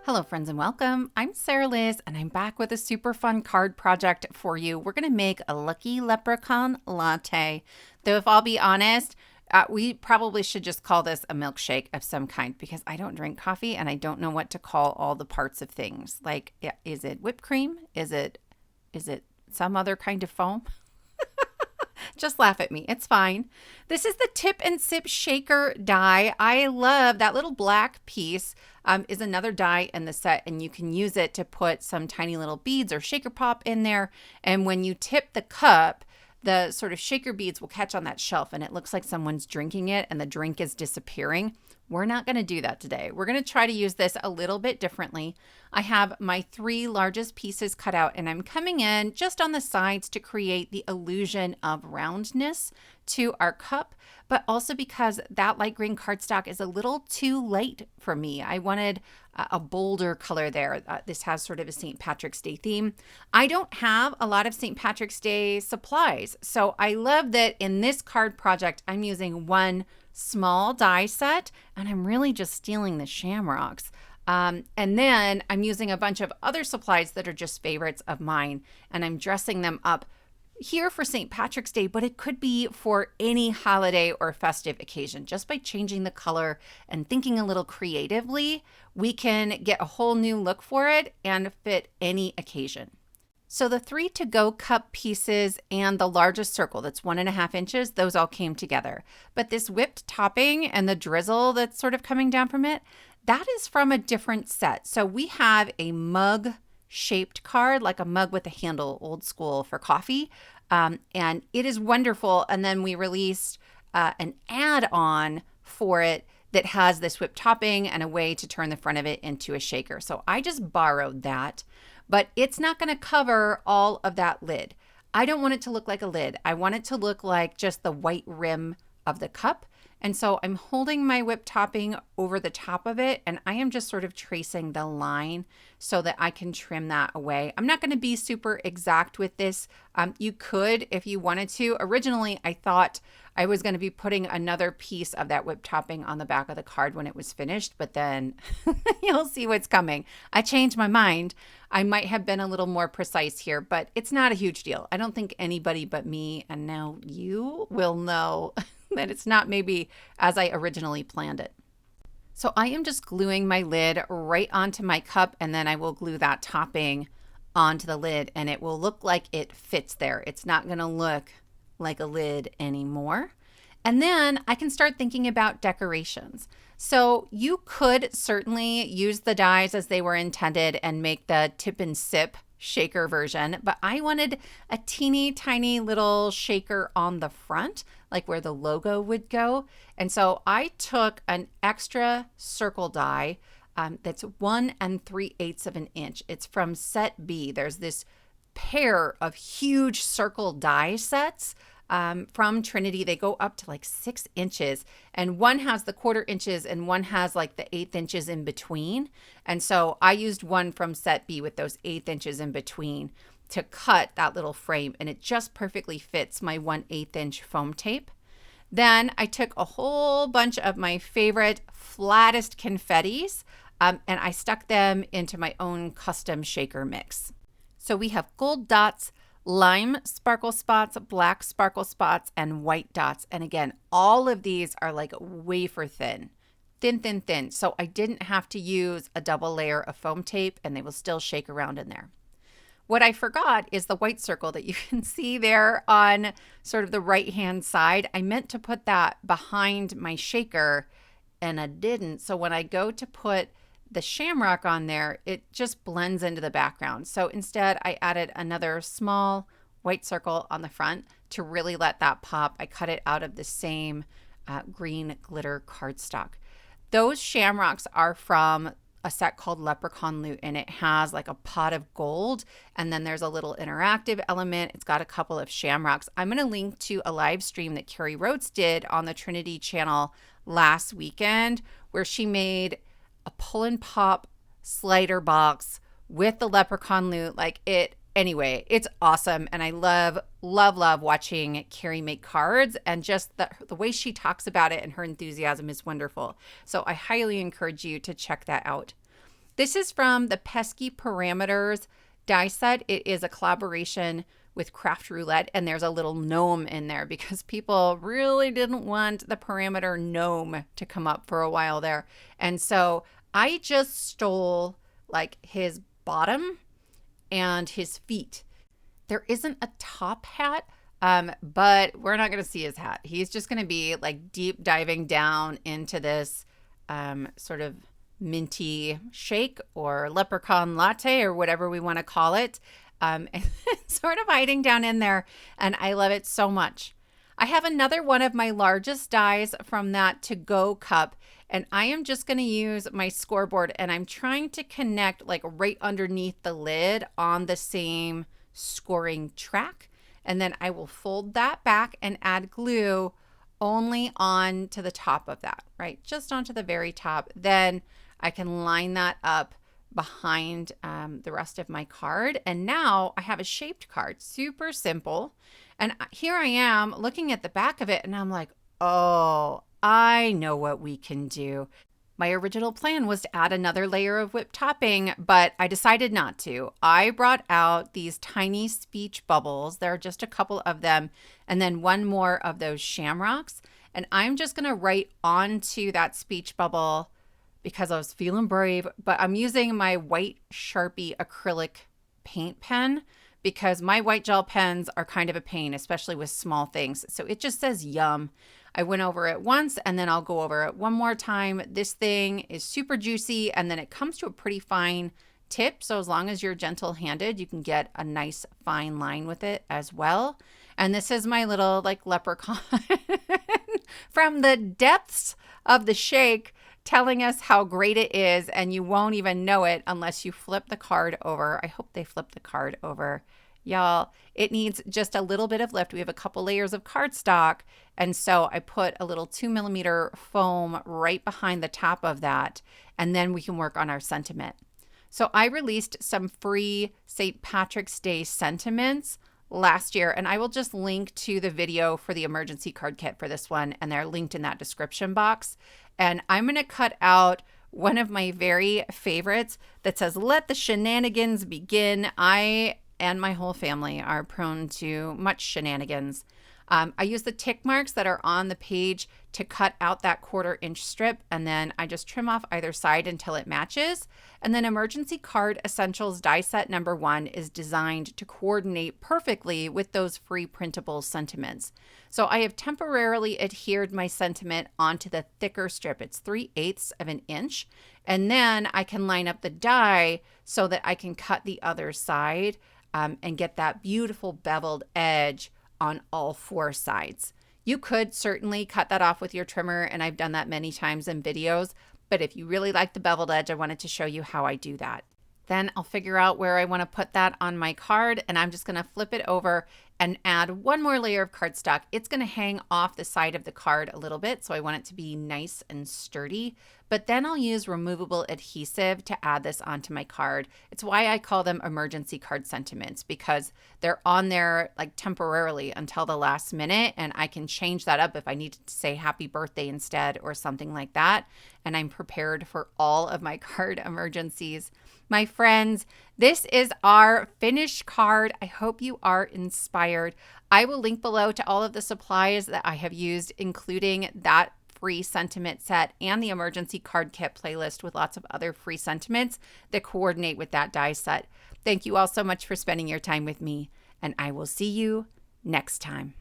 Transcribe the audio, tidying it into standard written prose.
Hello, friends, and welcome. I'm Sarah Liz, and I'm back with a super fun card project for you. We're going to make a lucky leprechaun latte. Though, if I'll be honest, we probably should just call this a milkshake of some kind because I don't drink coffee and I don't know what to call all the parts of things. Like, is it whipped cream? Is it some other kind of foam? Just laugh at me. It's fine. This is the Tip and Sip Shaker die. I love that little black piece is another die in the set, and you can use it to put some tiny little beads or shaker pop in there. And when you tip the cup, the sort of shaker beads will catch on that shelf, and it looks like someone's drinking it and the drink is disappearing. We're not going to do that today. We're going to try to use this a little bit differently. I have my 3 largest pieces cut out, and I'm coming in just on the sides to create the illusion of roundness to our cup, but also because that light green cardstock is a little too light for me. I wanted a bolder color there. This has sort of a St. Patrick's Day theme. I don't have a lot of St. Patrick's Day supplies, so I love that in this card project, I'm using one small die set, and I'm really just stealing the shamrocks. And then I'm using a bunch of other supplies that are just favorites of mine, and I'm dressing them up here for St. Patrick's Day, but it could be for any holiday or festive occasion. Just by changing the color and thinking a little creatively, we can get a whole new look for it and fit any occasion. So the 3 to-go cup pieces and the largest circle that's 1.5 inches, those all came together. But this whipped topping and the drizzle that's sort of coming down from it, that is from a different set. So we have a mug-shaped card, like a mug with a handle, old school for coffee. And it is wonderful. And then we released an add-on for it that has this whipped topping and a way to turn the front of it into a shaker. So I just borrowed that. But it's not going to cover all of that lid. I don't want it to look like a lid. I want it to look like just the white rim of the cup. And so I'm holding my whipped topping over the top of it, and I am just sort of tracing the line so that I can trim that away. I'm not going to be super exact with this. You could if you wanted to. Originally, I thought I was going to be putting another piece of that whipped topping on the back of the card when it was finished, but then you'll see what's coming. I changed my mind. I might have been a little more precise here, but it's not a huge deal. I don't think anybody but me, and now you, will know that it's not maybe as I originally planned it. So I am just gluing my lid right onto my cup, and then I will glue that topping onto the lid, and it will look like it fits there. It's not going to look like a lid anymore. And then I can start thinking about decorations. So you could certainly use the dies as they were intended and make the tip and sip shaker version, but I wanted a teeny tiny little shaker on the front, like where the logo would go. And so I took an extra circle die that's 1 3/8 of an inch. It's from set B. There's this pair of huge circle die sets from Trinity. They go up to like 6 inches, and one has the 1/4 inches and one has like the 1/8 inches in between. And so I used one from set B with those 1/8 inches in between to cut that little frame, and it just perfectly fits my 1/8 inch foam tape. Then I took a whole bunch of my favorite flattest confettis and I stuck them into my own custom shaker mix. So we have gold dots, lime sparkle spots, black sparkle spots, and white dots. And again, all of these are like wafer thin, thin, thin, thin. So I didn't have to use a double layer of foam tape, and they will still shake around in there. What I forgot is the white circle that you can see there on sort of the right-hand side. I meant to put that behind my shaker, and I didn't. So when I go to put the shamrock on there, it just blends into the background. So instead, I added another small white circle on the front to really let that pop. I cut it out of the same green glitter cardstock. Those shamrocks are from a set called Leprechaun Loot, and it has like a pot of gold, and then there's a little interactive element. It's got a couple of shamrocks. I'm going to link to a live stream that Carrie Rhodes did on the Trinity channel last weekend, where she made a pull and pop slider box with the Leprechaun Loot. Anyway, it's awesome. And I love watching Carrie make cards, and just the way she talks about it and her enthusiasm is wonderful. So I highly encourage you to check that out. This is from the Pesky Parameters die set. It is a collaboration with Craft Roulette, and there's a little gnome in there because people really didn't want the parameter gnome to come up for a while there. And so I just stole like his bottom and his feet. There isn't a top hat, but we're not going to see his hat. He's just going to be like deep diving down into this sort of minty shake or leprechaun latte or whatever we want to call it. And sort of hiding down in there. And I love it so much. I have another one of my largest dies from that to-go cup. And I am just going to use my scoreboard. And I'm trying to connect like right underneath the lid on the same scoring track. And then I will fold that back and add glue only on to the top of that, right? Just onto the very top. Then I can line that up behind the rest of my card. And now I have a shaped card, super simple. And here I am looking at the back of it and I'm like, oh, I know what we can do. My original plan was to add another layer of whipped topping, but I decided not to. I brought out these tiny speech bubbles. There are just a couple of them, and then one more of those shamrocks. And I'm just gonna write onto that speech bubble because I was feeling brave, but I'm using my white Sharpie acrylic paint pen because my white gel pens are kind of a pain, especially with small things. So it just says yum. I went over it once and then I'll go over it one more time. This thing is super juicy and then it comes to a pretty fine tip. So as long as you're gentle handed, you can get a nice fine line with it as well. And this is my little like leprechaun from the depths of the shake, telling us how great it is, and you won't even know it unless you flip the card over. I hope they flip the card over. Y'all, it needs just a little bit of lift. We have a couple layers of cardstock, and so I put a little 2mm foam right behind the top of that, and then we can work on our sentiment. So I released some free St. Patrick's Day sentiments last year, and I will just link to the video for the emergency card kit for this one, and they're linked in that description box. And I'm going to cut out one of my very favorites that says, "Let the shenanigans begin." I and my whole family are prone to much shenanigans. I use the tick marks that are on the page to cut out that 1/4 inch strip, and then I just trim off either side until it matches. And then Emergency Card Essentials die set number 1 is designed to coordinate perfectly with those free printable sentiments. So I have temporarily adhered my sentiment onto the thicker strip. It's 3/8 of an inch. And then I can line up the die so that I can cut the other side and get that beautiful beveled edge on all 4 sides. You could certainly cut that off with your trimmer, and I've done that many times in videos, but if you really like the beveled edge, I wanted to show you how I do that. Then I'll figure out where I want to put that on my card, and I'm just going to flip it over and add one more layer of cardstock. It's going to hang off the side of the card a little bit, so I want it to be nice and sturdy. But then I'll use removable adhesive to add this onto my card. It's why I call them emergency card sentiments, because they're on there like temporarily until the last minute, and I can change that up if I need to say happy birthday instead or something like that. And I'm prepared for all of my card emergencies. My friends, this is our finished card. I hope you are inspired. I will link below to all of the supplies that I have used, including that free sentiment set and the emergency card kit playlist with lots of other free sentiments that coordinate with that die set. Thank you all so much for spending your time with me, and I will see you next time.